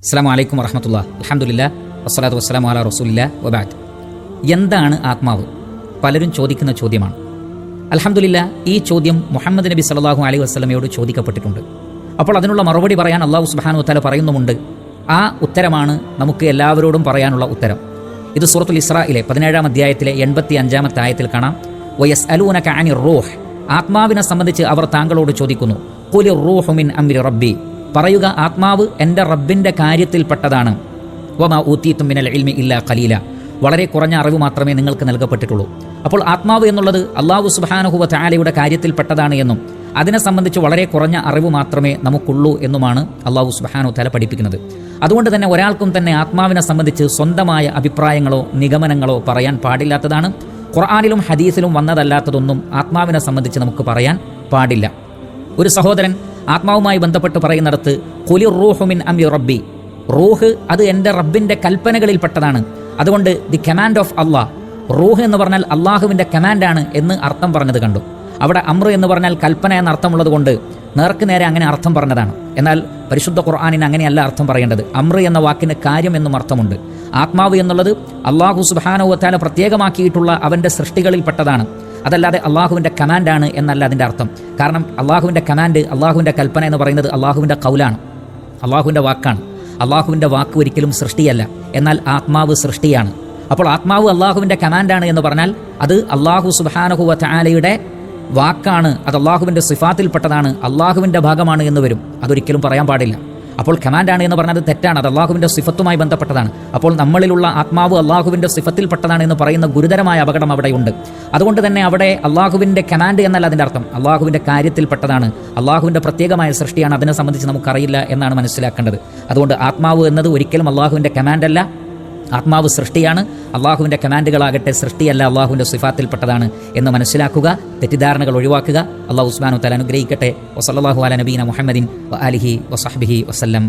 അസ്സലാമു അലൈക്കും വറഹ്മത്തുള്ളാഹി. അൽഹംദുലില്ലാഹ് വസ്സലാത്തു വസ്സലാമു അലാ റസൂലില്ലാഹ് വബഅദ്. എന്താണ് ആത്മാവ്? പലരും ചോദിക്കുന്ന ചോദ്യമാണ്. അൽഹംദുലില്ലാഹ് ഈ ചോദ്യം മുഹമ്മദ് നബി സല്ലല്ലാഹു അലൈഹി വസല്ലമയോട് ചോദിക്കപ്പെട്ടിട്ടുണ്ട്. അപ്പോൾ അതിനുള്ള മറുപടി പറയാൻ അല്ലാഹു സുബ്ഹാനഹു വതആല പറയുന്നുമുണ്ട്. ആ ഉത്തരമാണ് നമുക്ക് എല്ലാവരോടും പറയാനുള്ള ഉത്തരം. ഇത് സൂറത്തുൽ ഇസ്രായിലെ 17-ാം അധ്യായത്തിലെ 85-ാമത്തെ ആയത്തിൽ കാണാം. വയസ്അലൂനക അനിർ റൂഹ്, ആത്മാവിനെ സംബന്ധിച്ച് അവർ താങ്കളോട് ചോദിക്കുന്നു. ഖുലിർ റൂഹു മിൻ അംരി റബ്ബി, പറയുക ആത്മാവ് എൻ്റെ റബ്ബിൻ്റെ കാര്യത്തിൽപ്പെട്ടതാണ്. വമാ ഊതീതും മിനൽ ഇൽമി ഇല്ലാ ഖലീല, വളരെ കുറഞ്ഞ അറിവ് മാത്രമേ നിങ്ങൾക്ക് നൽകപ്പെട്ടിട്ടുള്ളൂ. അപ്പോൾ ആത്മാവ് എന്നുള്ളത് അല്ലാഹു സുബ്ഹാനഹു വതആലയുടെ കാര്യത്തിൽപ്പെട്ടതാണ് എന്നും അതിനെ സംബന്ധിച്ച് വളരെ കുറഞ്ഞ അറിവ് മാത്രമേ നമുക്കുള്ളൂ എന്നുമാണ് അല്ലാഹു സുബ്ഹാനഹു വതആല പഠിപ്പിക്കുന്നത്. അതുകൊണ്ട് തന്നെ ഒരാൾക്കും തന്നെ ആത്മാവിനെ സംബന്ധിച്ച് സ്വന്തമായ അഭിപ്രായങ്ങളോ നിഗമനങ്ങളോ പറയാൻ പാടില്ലാത്തതാണ്. ഖുർആനിലും ഹദീസിലും വന്നതല്ലാത്തതൊന്നും ആത്മാവിനെ സംബന്ധിച്ച് നമുക്ക് പറയാൻ പാടില്ല. ഒരു സഹോദരൻ ആത്മാവുമായി ബന്ധപ്പെട്ട് പറയുന്നിടത്ത് ഖുലിർ റൂഹു മിൻ അംരി റബ്ബി, റൂഹ് അത് എൻ്റെ റബ്ബിൻ്റെ കൽപ്പനകളിൽപ്പെട്ടതാണ്, അതുകൊണ്ട് ദി കമാൻഡ് ഓഫ് അള്ളാഹ്, റൂഹ് എന്ന് പറഞ്ഞാൽ അള്ളാഹുവിൻ്റെ കമാൻഡാണ് എന്ന് അർത്ഥം പറഞ്ഞത് കണ്ടു. അവിടെ അമ്ര എന്ന് പറഞ്ഞാൽ കൽപ്പന എന്ന അർത്ഥമുള്ളത് കൊണ്ട് നേർക്ക് നേരെ അങ്ങനെ അർത്ഥം പറഞ്ഞതാണ്. എന്നാൽ പരിശുദ്ധ ഖുർആനിന് അങ്ങനെയല്ല അർത്ഥം പറയേണ്ടത്. അമ്ര എന്ന വാക്കിന് കാര്യം എന്നും അർത്ഥമുണ്ട്. ആത്മാവ് എന്നുള്ളത് അല്ലാഹു സുബ്ഹാനഹു വതആല പ്രത്യേകമാക്കിയിട്ടുള്ള അവൻ്റെ സൃഷ്ടികളിൽപ്പെട്ടതാണ്, അതല്ലാതെ അള്ളാഹുവിൻ്റെ കമാൻഡാണ് എന്നല്ല അതിൻ്റെ അർത്ഥം. കാരണം അള്ളാഹുവിൻ്റെ കമാൻഡ്, അള്ളാഹുവിൻ്റെ കൽപ്പന എന്ന് പറയുന്നത് അള്ളാഹുവിൻ്റെ ഖൗലാണ്, അള്ളാഹുവിൻ്റെ വാക്കാണ്. അള്ളാഹുവിൻ്റെ വാക്ക് ഒരിക്കലും സൃഷ്ടിയല്ല, എന്നാൽ ആത്മാവ് സൃഷ്ടിയാണ്. അപ്പോൾ ആത്മാവ് അള്ളാഹുവിൻ്റെ കമാൻഡാണ് എന്ന് പറഞ്ഞാൽ അത് അള്ളാഹു സുബ്ഹാനഹു വതആലയുടെ വാക്കാണ്, അത് അള്ളാഹുവിൻ്റെ സിഫാത്തിൽപ്പെട്ടതാണ്, അള്ളാഹുവിൻ്റെ ഭാഗമാണ് എന്ന് വരും. അതൊരിക്കലും പറയാൻ പാടില്ല. അപ്പോൾ കമാൻഡാണ് എന്ന് പറഞ്ഞത് തെറ്റാണ്, അത് അള്ളാഹുവിൻ്റെ സിഫത്തുമായി ബന്ധപ്പെട്ടതാണ്. അപ്പോൾ നമ്മളിലുള്ള ആത്മാവ് അള്ളാഹുവിൻ്റെ സിഫത്തിൽപ്പെട്ടതാണ് എന്ന് പറയുന്ന ഗുരുതരമായ അപകടം അവിടെയുണ്ട്. അതുകൊണ്ട് തന്നെ അവിടെ അള്ളാഹുവിൻ്റെ കമാൻഡ് എന്നല്ല അതിൻ്റെ അർത്ഥം, അള്ളാഹുവിൻ്റെ കാര്യത്തിൽപ്പെട്ടതാണ്, അള്ളാഹുവിൻ്റെ പ്രത്യേകമായ സൃഷ്ടിയാണ്, അതിനെ സംബന്ധിച്ച് നമുക്കറിയില്ല എന്നാണ് മനസ്സിലാക്കേണ്ടത്. അതുകൊണ്ട് ആത്മാവ് എന്നത് ഒരിക്കലും അള്ളാഹുവിൻ്റെ കമാൻഡല്ല, ആത്മാവ് സൃഷ്ടിയാണ്. അള്ളാഹുവിൻ്റെ കമാൻഡുകളാകട്ടെ സൃഷ്ടിയല്ല, അള്ളാഹുവിൻ്റെ സിഫാത്തിൽപ്പെട്ടതാണ് എന്ന് മനസ്സിലാക്കുക, തെറ്റിദ്ധാരണകൾ ഒഴിവാക്കുക. അള്ളാഹു സുബ്ഹാനഹു വതആല അനുഗ്രഹിക്കട്ടെ. വസല്ലല്ലാഹു അലാ നബീന മുഹമ്മദിൻ വആലിഹി വസഹ്ബിഹി വസല്ലം.